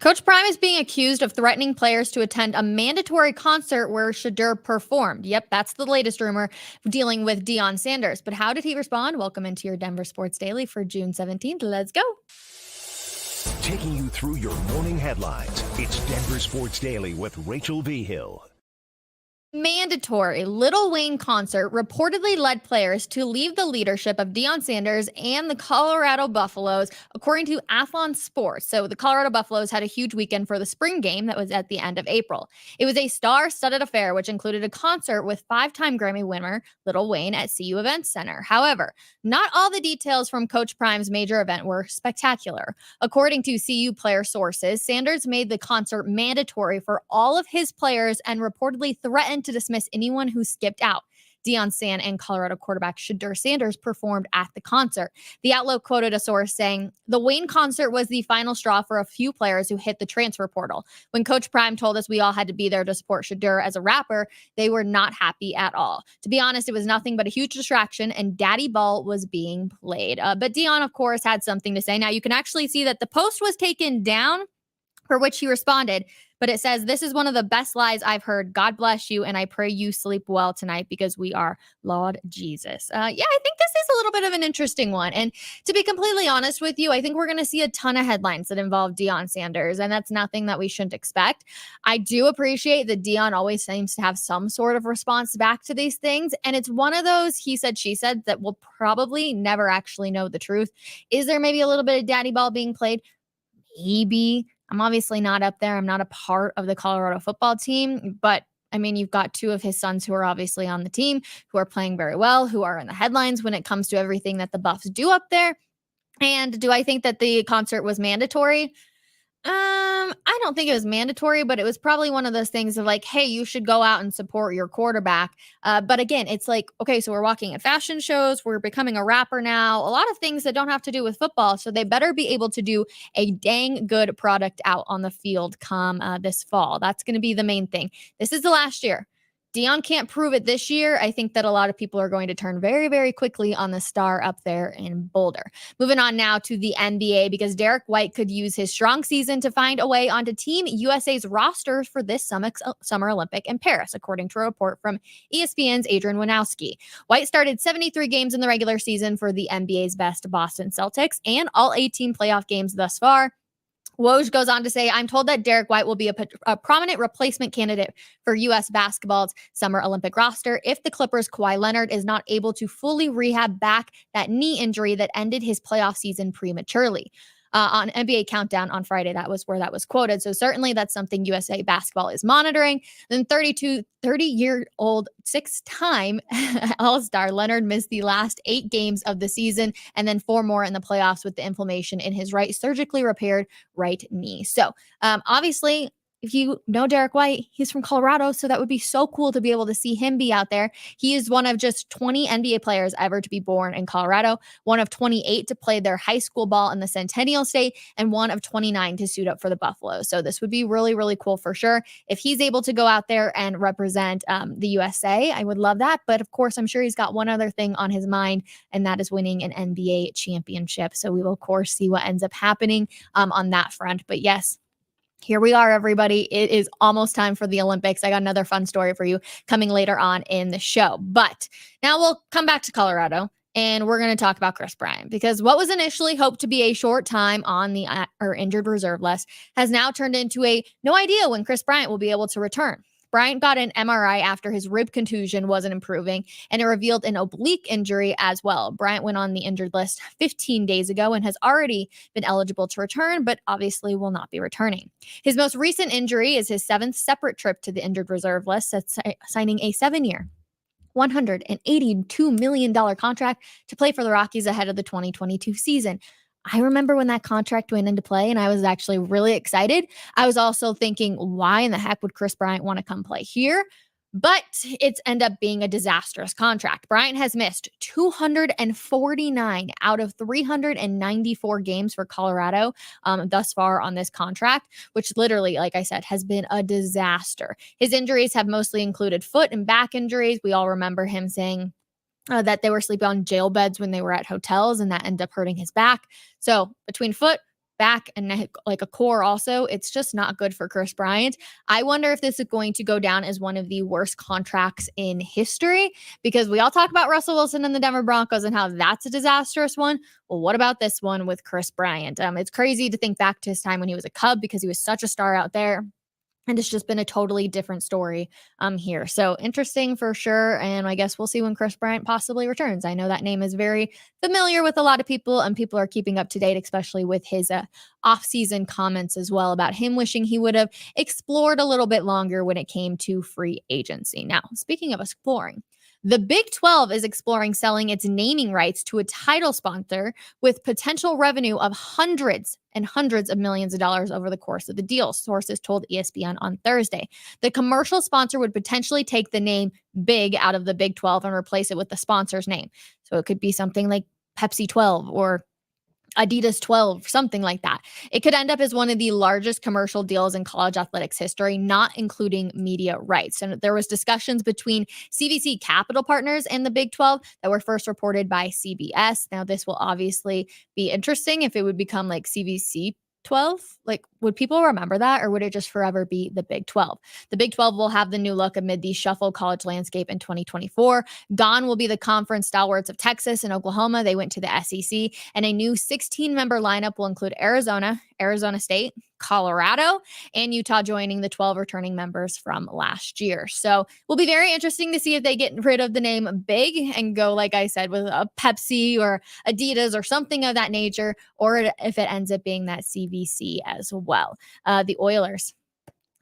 Coach Prime is being accused of threatening players to attend a mandatory concert where Shadur performed. Yep, that's the latest rumor dealing with Deion Sanders. But how did he respond? Welcome into your Denver Sports Daily for June 17th. Let's go. Taking you through your morning headlines, it's Denver Sports Daily with Rachel V. Hill. Mandatory Lil Wayne concert reportedly led players to leave the leadership of Deion Sanders and the Colorado Buffaloes, according to Athlon Sports. So the Colorado Buffaloes had a huge weekend for the spring game that was at the end of April. It was a star-studded affair, which included a concert with five-time Grammy winner Lil Wayne at CU Events Center. However, not all the details from Coach Prime's major event were spectacular. According to CU player sources, Sanders made the concert mandatory for all of his players and reportedly threatened to dismiss anyone who skipped out. Deion Sanders and Colorado quarterback Shadur Sanders performed at the concert. The outlet quoted a source saying, "The Wayne concert was the final straw for a few players who hit the transfer portal. When Coach Prime told us we all had to be there to support Shadur as a rapper, they were not happy at all. To be honest, it was nothing but a huge distraction, and Daddy Ball was being played." But Deion, of course, had something to say. Now, you can actually see that the post was taken down, for which he responded, but it says, "This is one of the best lies I've heard. God bless you, and I pray you sleep well tonight because we are Lord Jesus." Yeah, I think this is a little bit of an interesting one. And to be completely honest with you, I think we're going to see a ton of headlines that involve Deion Sanders, and that's nothing that we shouldn't expect. I do appreciate that Deion always seems to have some sort of response back to these things, and it's one of those he said, she said that we'll probably never actually know the truth. Is there maybe a little bit of daddy ball being played? Maybe. I'm obviously not up there. I'm not a part of the Colorado football team, but I mean, you've got two of his sons who are obviously on the team, who are playing very well, who are in the headlines when it comes to everything that the Buffs do up there. And do I think that the concert was mandatory? I don't think it was mandatory, but it was probably one of those things of like, hey, you should go out and support your quarterback. But again, it's like, okay, so we're walking at fashion shows, we're becoming a rapper now, a lot of things that don't have to do with football. So they better be able to do a dang good product out on the field come this fall. That's going to be the main thing. This is the last year. Deion can't prove it this year. I think that a lot of people are going to turn very, very quickly on the star up there in Boulder. Moving on now to the NBA, because White could use his strong season to find a way onto Team USA's roster for this Summer Olympic in Paris, according to a report from ESPN's Adrian Wojnarowski. White started 73 games in the regular season for the NBA's best Boston Celtics and all 18 playoff games thus far. Woj goes on to say, "I'm told that Derek White will be a prominent replacement candidate for U.S. basketball's Summer Olympic roster if the Clippers' Kawhi Leonard is not able to fully rehab back that knee injury that ended his playoff season prematurely." On NBA Countdown on Friday, that was where that was quoted. So certainly that's something USA Basketball is monitoring. Then 30-year-old six-time All-Star Leonard missed the last 8 games of the season and then 4 more in the playoffs with the inflammation in his right surgically repaired right knee. So obviously, if you know Derek White, he's from Colorado, so that would be so cool to be able to see him be out there. He is one of just 20 NBA players ever to be born in Colorado, one of 28 to play their high school ball in the Centennial State, and one of 29 to suit up for the Buffaloes. So this would be really, really cool for sure. If he's able to go out there and represent the USA, I would love that. But of course, I'm sure he's got one other thing on his mind, and that is winning an NBA championship. So we will, of course, see what ends up happening on that front. But yes, here we are, everybody. It is almost time for the Olympics. I got another fun story for you coming later on in the show. But now we'll come back to Colorado, and we're going to talk about Chris Bryant, because what was initially hoped to be a short time on the injured reserve list has now turned into a no idea when Chris Bryant will be able to return. Bryant got an MRI after his rib contusion wasn't improving, and it revealed an oblique injury as well. Bryant went on the injured list 15 days ago and has already been eligible to return, but obviously will not be returning. His most recent injury is his 7th separate trip to the injured reserve list, signing a 7-year, $182 million contract to play for the Rockies ahead of the 2022 season. I remember when that contract went into play, and I was actually really excited. I was also thinking, why in the heck would Chris Bryant want to come play here? But it's ended up being a disastrous contract. Bryant has missed 249 out of 394 games for Colorado thus far on this contract, which literally, like I said, has been a disaster. His injuries have mostly included foot and back injuries. We all remember him saying that they were sleeping on jail beds when they were at hotels, and that ended up hurting his back. So between foot, back and like a core also, it's just not good for Chris Bryant. I wonder if this is going to go down as one of the worst contracts in history, because we all talk about Russell Wilson and the Denver Broncos and how that's a disastrous one. Well, what about this one with Chris Bryant? It's crazy to think back to his time when he was a Cub, because he was such a star out there. And it's just been a totally different story here. So interesting for sure. And I guess we'll see when Chris Bryant possibly returns. I know that name is very familiar with a lot of people, and people are keeping up to date, especially with his offseason comments as well about him wishing he would have explored a little bit longer when it came to free agency. Now, speaking of exploring, the Big 12 is exploring selling its naming rights to a title sponsor with potential revenue of hundreds and hundreds of millions of dollars over the course of the deal, sources told ESPN on Thursday. The commercial sponsor would potentially take the name Big out of the Big 12 and replace it with the sponsor's name. So it could be something like Pepsi 12 or Adidas 12, something like that. It could end up as one of the largest commercial deals in college athletics history, not including media rights. And there was discussions between CVC Capital Partners and the Big 12 that were first reported by CBS. Now, this will obviously be interesting if it would become like CVC 12. Like, would people remember that, or would it just forever be the Big 12? The Big 12 will have the new look amid the shuffled college landscape in 2024. Gone will be the conference stalwarts of Texas and Oklahoma. They went to the SEC, and a new 16-member lineup will include Arizona, Arizona State, Colorado, and Utah joining the 12 returning members from last year. So will be very interesting to see if they get rid of the name Big and go, like I said, with a Pepsi or Adidas or something of that nature, or if it ends up being that CVC as well. The Oilers,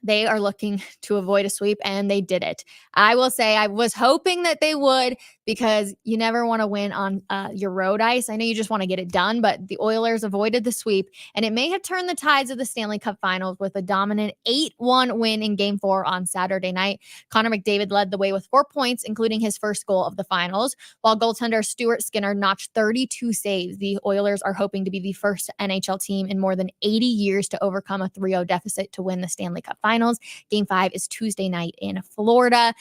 they are looking to avoid a sweep, and they did it. I will say I was hoping that they would, because you never want to win on your road ice. I know you just want to get it done, but the Oilers avoided the sweep, and it may have turned the tides of the Stanley Cup Finals with a dominant 8-1 win in Game 4 on Saturday night. Connor McDavid led the way with 4 points, including his first goal of the finals, while goaltender Stuart Skinner notched 32 saves. The Oilers are hoping to be the first NHL team in more than 80 years to overcome a 3-0 deficit to win the Stanley Cup Finals. Game 5 is Tuesday night in Florida.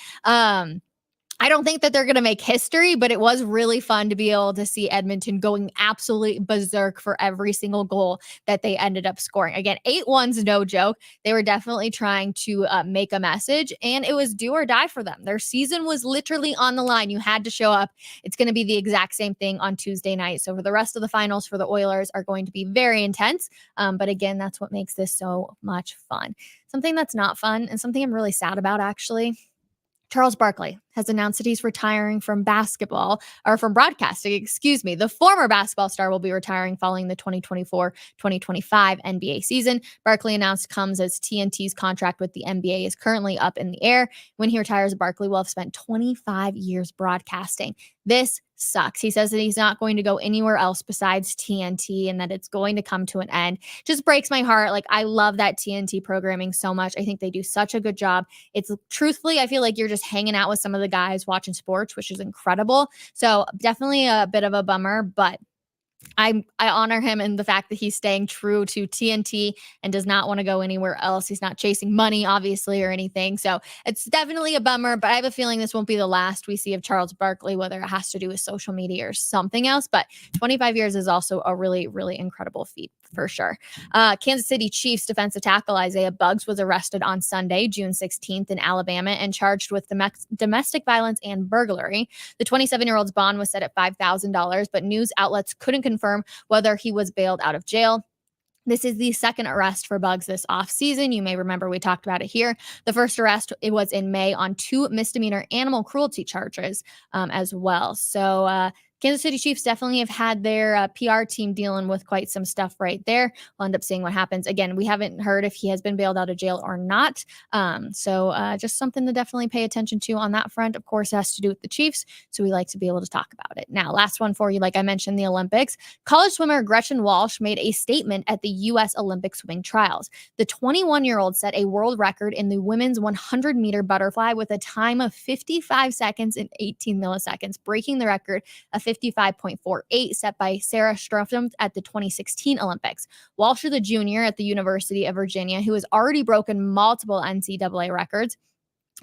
I don't think that they're going to make history, but it was really fun to be able to see Edmonton going absolutely berserk for every single goal that they ended up scoring. Again, 8-1's no joke. They were definitely trying to make a message, and it was do or die for them. Their season was literally on the line. You had to show up. It's going to be the exact same thing on Tuesday night. So for the rest of the finals for the Oilers are going to be very intense. But again, that's what makes this so much fun. Something that's not fun, and something I'm really sad about, actually. Charles Barkley has announced that he's retiring from basketball, or from broadcasting, excuse me. The former basketball star will be retiring following the 2024-2025 NBA season. Barkley announced comes as TNT's contract with the NBA is currently up in the air. When he retires, Barkley will have spent 25 years broadcasting. This sucks. He says that he's not going to go anywhere else besides TNT, and that it's going to come to an end. Just breaks my heart. Like, I love that TNT programming so much. I think they do such a good job. It's truthfully, I feel like you're just hanging out with some of the guys watching sports, which is incredible. So definitely a bit of a bummer, but I honor him in the fact that he's staying true to TNT and does not want to go anywhere else. He's not chasing money, obviously, or anything. So it's definitely a bummer, but I have a feeling this won't be the last we see of Charles Barkley, whether it has to do with social media or something else. But 25 years is also a really, really incredible feat for sure. Kansas City Chiefs defensive tackle Isaiah Buggs was arrested on Sunday, June 16th in Alabama, and charged with domestic violence and burglary. The 27-year-old's bond was set at $5,000, but news outlets couldn't confirm whether he was bailed out of jail. This is the second arrest for Buggs this offseason. You may remember we talked about it here. The first arrest, it was in May on 2 misdemeanor animal cruelty charges as well. So Kansas City Chiefs definitely have had their PR team dealing with quite some stuff right there. We'll end up seeing what happens. Again, we haven't heard if he has been bailed out of jail or not. So just something to definitely pay attention to on that front. Of course, it has to do with the Chiefs, so we like to be able to talk about it. Now, last one for you, like I mentioned, the Olympics. College swimmer Gretchen Walsh made a statement at the U.S. Olympic swimming trials. The 21-year-old set a world record in the women's 100-meter butterfly with a time of 55 seconds and 18 milliseconds, breaking the record of 55.48 set by Sarah Stroftum at the 2016 Olympics. Walsh is a junior at the University of Virginia who has already broken multiple NCAA records.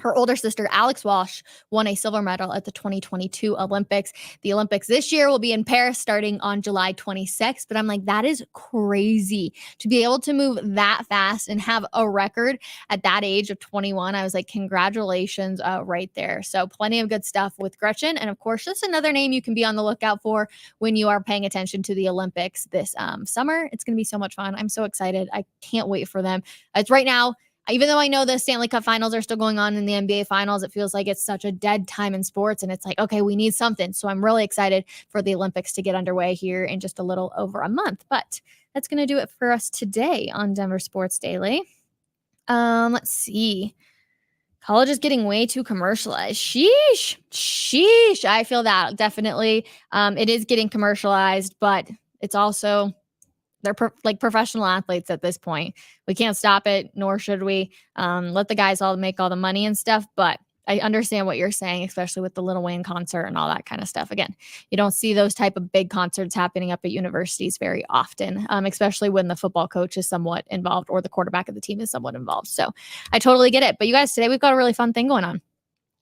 Her older sister, Alex Walsh, won a silver medal at the 2022 Olympics. The Olympics this year will be in Paris starting on July 26th. But I'm like, that is crazy to be able to move that fast and have a record at that age of 21. I was like, congratulations right there. So plenty of good stuff with Gretchen. And of course, just another name you can be on the lookout for when you are paying attention to the Olympics this summer. It's going to be so much fun. I'm so excited. I can't wait for them. It's right now. Even though I know the Stanley Cup finals are still going on in the NBA finals, it feels like it's such a dead time in sports. And it's like, okay, we need something. So I'm really excited for the Olympics to get underway here in just a little over a month. But that's going to do it for us today on Denver Sports Daily. Let's see. College is getting way too commercialized. Sheesh. I feel that definitely. It is getting commercialized, but it's also they're like professional athletes at this point. We can't stop it, nor should we. Let the guys all make all the money and stuff. But I understand what you're saying, especially with the Lil Wayne concert and all that kind of stuff. Again, you don't see those type of big concerts happening up at universities very often, especially when the football coach is somewhat involved or the quarterback of the team is somewhat involved. So I totally get it. But you guys, today we've got a really fun thing going on.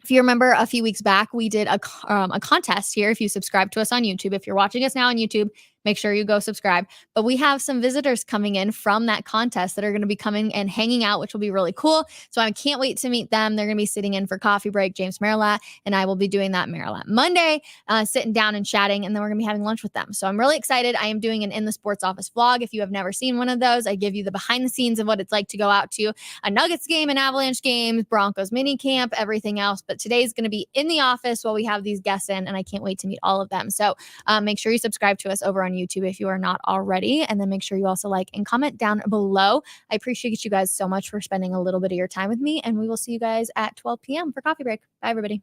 If you remember a few weeks back, we did a contest here. If you subscribe to us on YouTube, if you're watching us now on YouTube, make sure you go subscribe. But we have some visitors coming in from that contest that are going to be coming and hanging out, which will be really cool. So I can't wait to meet them. They're going to be sitting in for coffee break, James Marilat, and I will be doing that Marilat Monday, sitting down and chatting, and then we're going to be having lunch with them. So I'm really excited. I am doing an In the Sports Office vlog. If you have never seen one of those, I give you the behind the scenes of what it's like to go out to a Nuggets game, an Avalanche game, Broncos mini camp, everything else. But today's going to be in the office while we have these guests in, and I can't wait to meet all of them. So make sure you subscribe to us over on YouTube if you are not already, and then make sure you also like and comment down below. I appreciate you guys so much for spending a little bit of your time with me, and we will see you guys at 12 p.m. for coffee break. Bye, everybody.